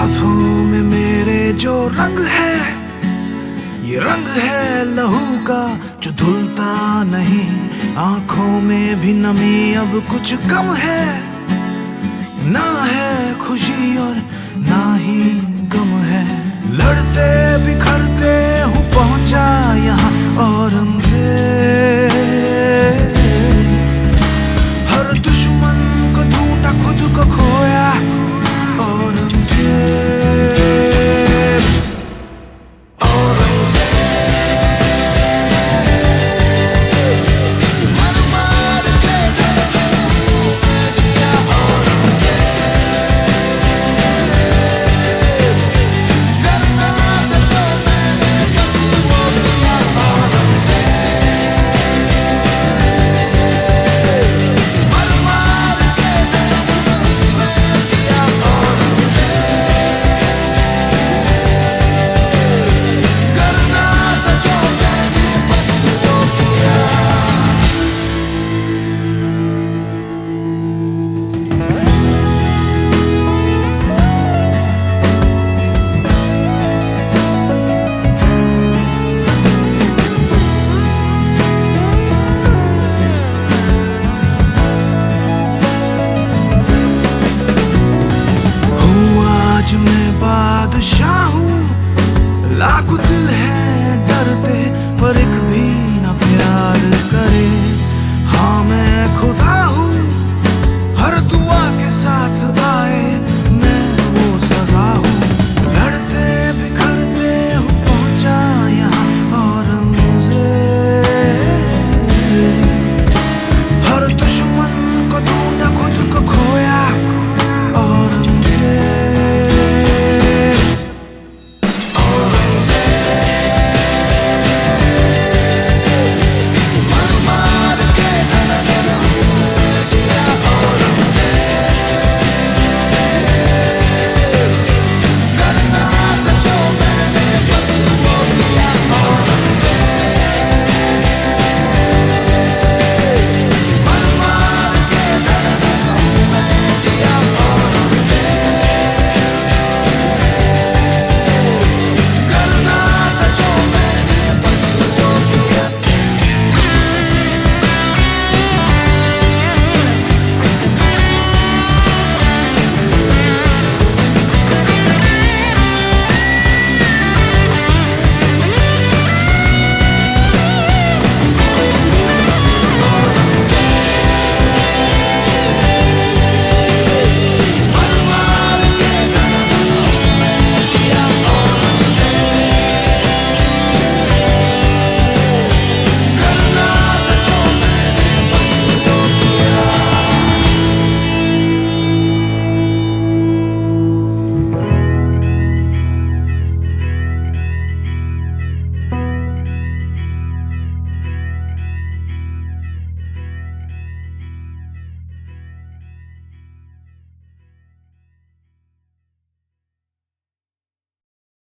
हाथों में मेरे जो रंग है, ये रंग है लहू का जो धुलता नहीं। आंखों में भी नमी अब कुछ कम है, ना है खुशी और ना ही गम है। लड़ते बिखरते हूँ पहुंचा यहाँ और उनसे हर दुश्मन को ढूंढा खुद को खोया और उनसे बादशाह हूँ, लाखों दिल है